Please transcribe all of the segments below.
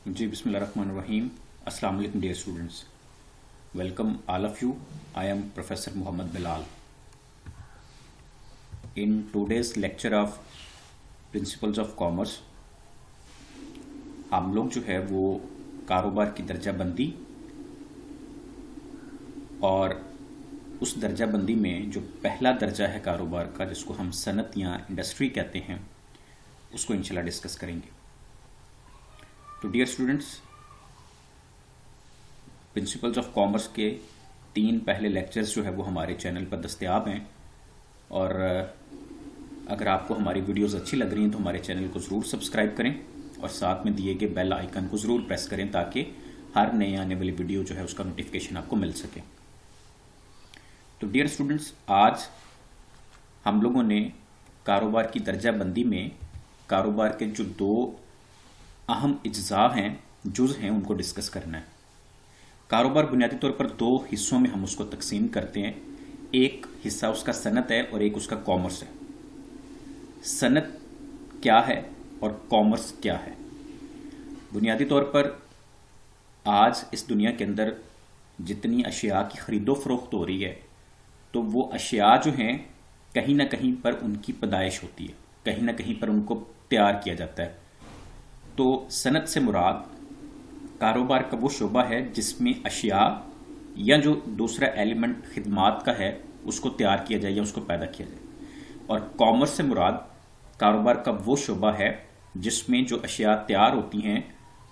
जी बिस्मिल्लाहिर्रहमानिर्रहीम। अस्सलाम वालेकुम dear students, welcome all of you. I am professor Mohammad Bilal. In today's lecture of principles of commerce हम लोग जो है वो कारोबार की दर्जाबंदी और उस दर्जाबंदी में जो पहला दर्जा है कारोबार का, जिसको हम सनत या इंडस्ट्री कहते हैं, उसको इंशाल्लाह डिस्कस करेंगे। तो dear students, principles of commerce के 3 पहले लेक्चर्स जो है वो हमारे चैनल पर दस्तयाब हैं, और अगर आपको हमारी वीडियोस अच्छी लग रही हैं तो हमारे चैनल को ज़रूर सब्सक्राइब करें और साथ में दिए गए बेल आइकन को ज़रूर प्रेस करें ताकि हर नए आने वाली वीडियो जो है उसका नोटिफिकेशन आपको मिल सके। तो डियर स्टूडेंट्स, आज हम लोगों ने कारोबार की दर्जाबंदी में कारोबार के जो 2 अहम इज्जा हैं, जुज़ हैं, उनको डिस्कस करना है। कारोबार बुनियादी तौर पर 2 हिस्सों में हम उसको तकसीम करते हैं। एक हिस्सा उसका सनत है और एक उसका कॉमर्स है। सनत क्या है और कॉमर्स क्या है? बुनियादी तौर पर आज इस दुनिया के अंदर जितनी अशिया की खरीदो फरोख्त हो रही है, तो वो अशिया जो हैं कहीं ना कहीं पर उनकी पैदाइश होती है, कहीं ना कहीं पर उनको तैयार किया जाता है। तो सनत से मुराद कारोबार का वो शोबा है जिसमें अशिया या जो दूसरा एलिमेंट खिदमात का है उसको तैयार किया जाए या उसको पैदा किया जाए। और कॉमर्स से मुराद कारोबार का वो शोबा है जिसमें जो अशिया तैयार होती हैं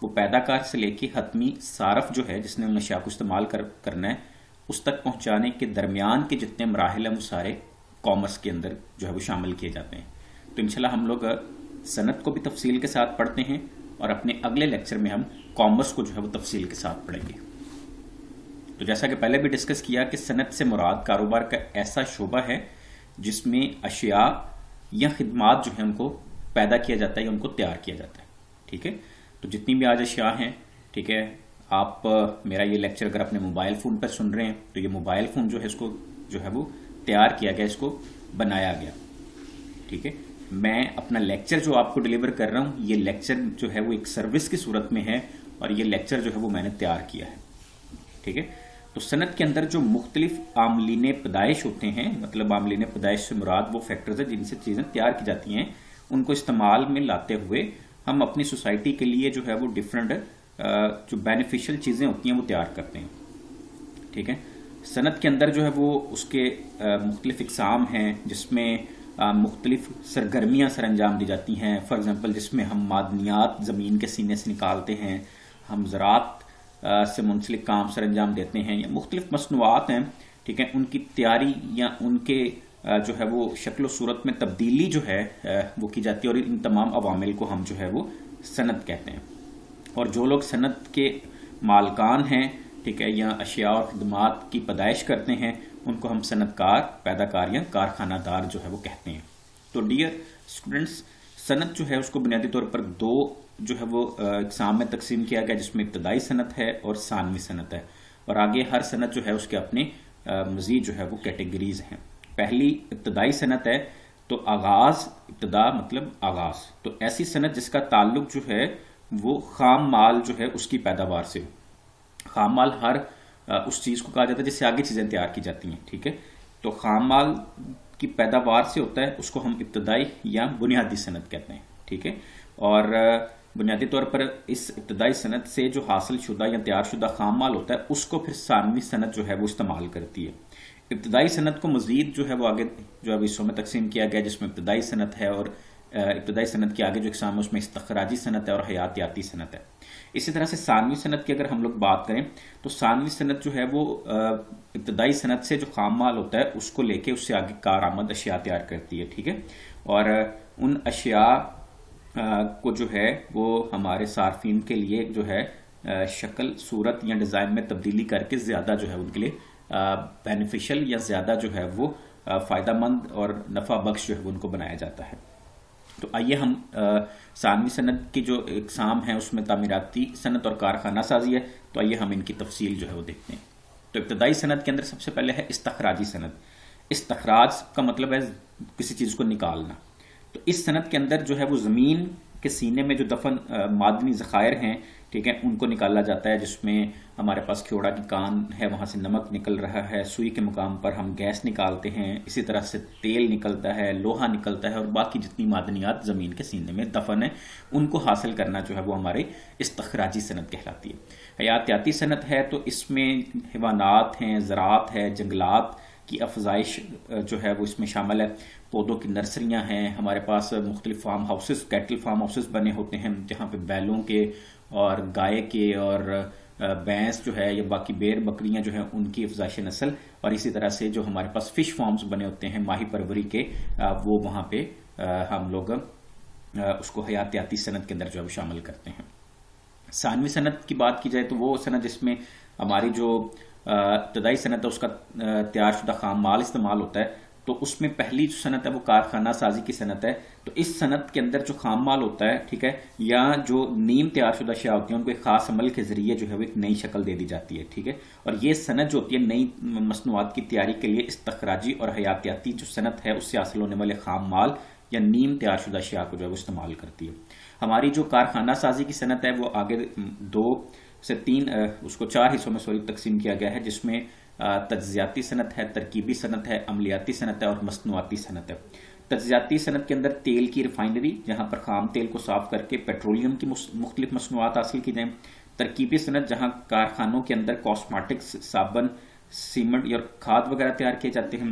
वो पैदाकार से लेके हतमी सारफ जो है जिसने उन अशिया को इस्तेमाल करना है उस तक पहुंचाने के दरमियान के जितने मराहिल हैं वो सारे कॉमर्स के अंदर जो है वो शामिल किए जाते हैं। तो इंशाल्लाह हम लोग सनत को भी तफसील के साथ पढ़ते हैं और अपने अगले लेक्चर में हम कॉमर्स को जो है वो तफसील के साथ पढ़ेंगे। तो जैसा कि पहले भी डिस्कस किया कि सनत से मुराद कारोबार का ऐसा शोबा है जिसमें अशिया या खिदमात जो है उनको पैदा किया जाता है या उनको तैयार किया जाता है। ठीक है, तो जितनी भी आज अशिया हैं, ठीक है, आप मेरा ये लेक्चर अगर अपने मोबाइल फ़ोन पर सुन रहे हैं तो ये मोबाइल फ़ोन जो है इसको जो है वो तैयार किया गया, इसको बनाया गया। ठीक है, मैं अपना लेक्चर जो आपको डिलीवर कर रहा हूँ, ये लेक्चर जो है वो एक सर्विस की सूरत में है और ये लेक्चर जो है वो मैंने तैयार किया है। ठीक है, तो सनत के अंदर जो मुख्तलिफ आमलीन पैदाइश होते हैं, मतलब आमलीन पैदाइश से मुराद वो फैक्टर्स है जिनसे चीज़ें तैयार की जाती हैं, उनको इस्तेमाल में लाते हुए हम अपनी सोसाइटी के लिए जो है वो डिफरेंट जो बेनिफिशियल चीज़ें होती हैं वो तैयार करते हैं। ठीक है, सनत के अंदर जो है वो उसके मुख्तलिफ इकसाम हैं जिसमें मुख्तलिफ सरगर्मियाँ सर अंजाम दी जाती हैं। फॉर एग्ज़ाम्पल जिसमें हम मादनियात ज़मीन के सीने से निकालते हैं, हम ज़रात से मुंसलिक काम सर अंजाम देते हैं, या मुख्तलिफ मसनूआत हैं, ठीक है, उनकी तैयारी या उनके जो है वो शक्ल सूरत में तब्दीली जो है वो की जाती है, और इन तमाम अवामिल को हम जो है वो सनत कहते हैं। और जो लोग सनत के मालकान हैं, ठीक है, या अशिया और खिदमात की पैदाइश करते हैं, उनको हम सनतकार, पैदाकार या कारखानादार जो है वो कहते हैं। तो डियर स्टूडेंट्स, सनत जो है उसको बुनियादी तौर पर 2 जो है वो इकसाम में तकसीम किया गया, जिसमें इब्तदाई सनत है और सानवी सनत है, और आगे हर सनत जो है उसके अपने मजीद जो है वो कैटेगरीज हैं। पहली इब्तदाई सनत है, तो आगाज, इब्तदा मतलब आगाज, तो ऐसी सनत जिसका ताल्लुक जो है वो खाम माल जो है उसकी पैदावार से। खाम माल हर उस चीज़ को कहा जाता है जिससे आगे चीज़ें तैयार की जाती हैं। ठीक है, तो खाम माल की पैदावार से होता है, उसको हम इब्तदाई या बुनियादी सनत कहते हैं। ठीक है, और बुनियादी तौर पर इस इब्तदाई सनत से जो हासिल शुदा या तैयार शुदा खाम माल होता है उसको फिर सानवी सनत जो है वो इस्तेमाल करती है। इब्तदाई सनत को मजीद जो है वो आगे जो है हिस्सों में तकसीम किया गया, जिसमें इब्तदाई सनत है और इब्तदाई सनत के आगे जो इकसाम है उसमें इस्तखराजी सनत है और हयातियाती सनत है। इसी तरह से सानवी सनत की अगर हम लोग बात करें तो सानवी सनत जो है वो इब्तदाई सनत से जो खाम माल होता है उसको लेके उससे आगे कारआमद अशिया तैयार करती है। ठीक है, और उन अशिया को जो है वो हमारे सार्फिन के लिए जो है शक्ल सूरत या डिज़ाइन में तब्दीली करके ज़्यादा जो है उनके लिए बेनिफिशियल या ज़्यादा जो है वो फ़ायदेमंद और नफ़ा बख्श जो है उनको बनाया जाता है। तो आइए हम सानवी सनत की जो इकसाम है उसमें तामीराती सनत और कारखाना साजी है, तो आइए हम इनकी तफसील जो है वो देखते हैं। तो इब्तदाई सनत के अंदर सबसे पहले है इस्तखराजी सनत। इस्तखराज का मतलब है किसी चीज़ को निकालना। तो इस सनत के अंदर जो है वो ज़मीन کہ سینے میں جو دفن معدنی ذخائر ہیں، ٹھیک ہے، ان کو نکالا جاتا ہے، جس میں ہمارے پاس کھیوڑا کی کان ہے، وہاں سے نمک نکل رہا ہے، سوئی کے مقام پر ہم گیس نکالتے ہیں، اسی طرح سے تیل نکلتا ہے، لوہا نکلتا ہے، اور باقی جتنی معدنیات زمین کے سینے میں دفن ہیں ان کو حاصل کرنا جو ہے وہ ہمارے استخراجی صنعت کہلاتی ہے۔ حیاتیاتی صنعت ہے تو اس میں حیوانات ہیں، زراعت ہے، جنگلات کی افزائش جو ہے وہ اس میں شامل ہے، پودوں کی نرسریاں ہیں، ہمارے پاس مختلف form houses, Cattell form houses بنے ہوتے ہیں جہاں پہ بیلوں کے اور گائے کے اور بھینس جو ہے یا باقی بیر بکریاں جو ہیں ان کی افزائش نسل، اور اسی طرح سے جو ہمارے پاس فش فارمز بنے ہوتے ہیں ماہی پروری کے، وہ وہاں پہ ہم لوگ اس کو حیاتیاتی صنعت کے اندر جو ہے وہ شامل کرتے ہیں۔ ثانوی صنعت کی بات کی جائے تو وہ صنعت جس میں ہماری جو ابتدائی صنعت ہے اس کا تیار شدہ خام مال استعمال ہوتا ہے، تو اس میں پہلی جو صنعت ہے وہ کارخانہ سازی کی صنعت ہے۔ تو اس صنعت کے اندر جو خام مال ہوتا ہے، ٹھیک ہے، یا جو نیم تیار شدہ اشیاء ہوتی ہیں ان کو ایک خاص عمل کے ذریعے جو ہے وہ ایک نئی شکل دے دی جاتی ہے، ٹھیک ہے، اور یہ صنعت جو ہوتی ہے نئی مصنوعات کی تیاری کے لیے استخراجی اور حیاتیاتی جو صنعت ہے اس سے حاصل ہونے والے خام مال یا نیم تیار شدہ اشیاء کو جو ہے وہ استعمال کرتی ہے۔ ہماری جو کارخانہ سازی کی صنعت ہے وہ آگے 2 سے 3 اس کو 4 حصوں میں تقسیم کیا گیا ہے، جس میں تجزیاتی صنعت ہے، ترکیبی صنعت ہے، عملیاتی صنعت ہے اور مصنوعاتی صنعت ہے۔ تجزیاتی صنعت کے اندر تیل کی ریفائنری، جہاں پر خام تیل کو صاف کر کے پیٹرولیم کی مختلف مصنوعات حاصل کی جائیں۔ ترکیبی صنعت جہاں کارخانوں کے اندر کاسمیٹکس، صابن، سیمنٹ اور کھاد وغیرہ تیار کیے جاتے ہیں۔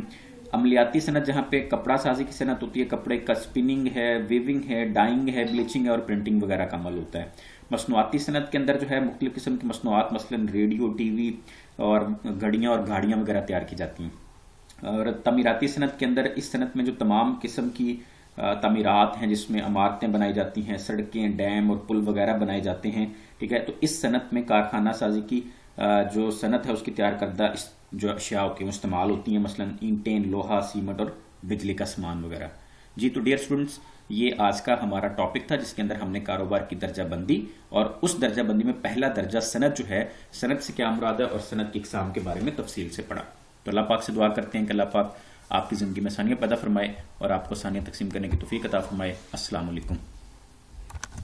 عملیاتی صنعت جہاں پہ کپڑا سازی کی صنعت ہوتی ہے، کپڑے کا اسپننگ ہے، ویونگ ہے، ڈائنگ ہے، بلیچنگ ہے اور پرنٹنگ وغیرہ کا عمل ہوتا ہے۔ مصنوعاتی صنعت کے اندر جو ہے مختلف قسم کی مصنوعات، مثلا ریڈیو، ٹی وی اور گھڑیاں اور گاڑیاں وغیرہ تیار کی جاتی ہیں۔ اور تعمیراتی صنعت کے اندر اس صنعت میں جو تمام قسم کی تعمیرات ہیں جس میں عمارتیں بنائی جاتی ہیں، سڑکیں، ڈیم اور پل وغیرہ بنائے جاتے ہیں، ٹھیک ہے، تو اس صنعت میں کارخانہ سازی کی جو صنعت ہے اس کی تیار کردہ جو اشیاء ہوتی ہیں وہ استعمال ہوتی ہیں، مثلا اینٹیں، لوہا، سیمنٹ اور بجلی کا سامان وغیرہ۔ جی تو ڈیئر اسٹوڈنٹس، یہ آج کا ہمارا ٹاپک تھا جس کے اندر ہم نے کاروبار کی درجہ بندی، اور اس درجہ بندی میں پہلا درجہ صنعت جو ہے، صنعت سے کیا مراد ہے اور صنعت کی اقسام کے بارے میں تفصیل سے پڑھا۔ تو اللہ پاک سے دعا کرتے ہیں کہ اللہ پاک آپ کی زندگی میں آسانیاں پیدا فرمائے اور آپ کو آسانیاں تقسیم کرنے کی توفیق عطا فرمائے۔ السلام علیکم۔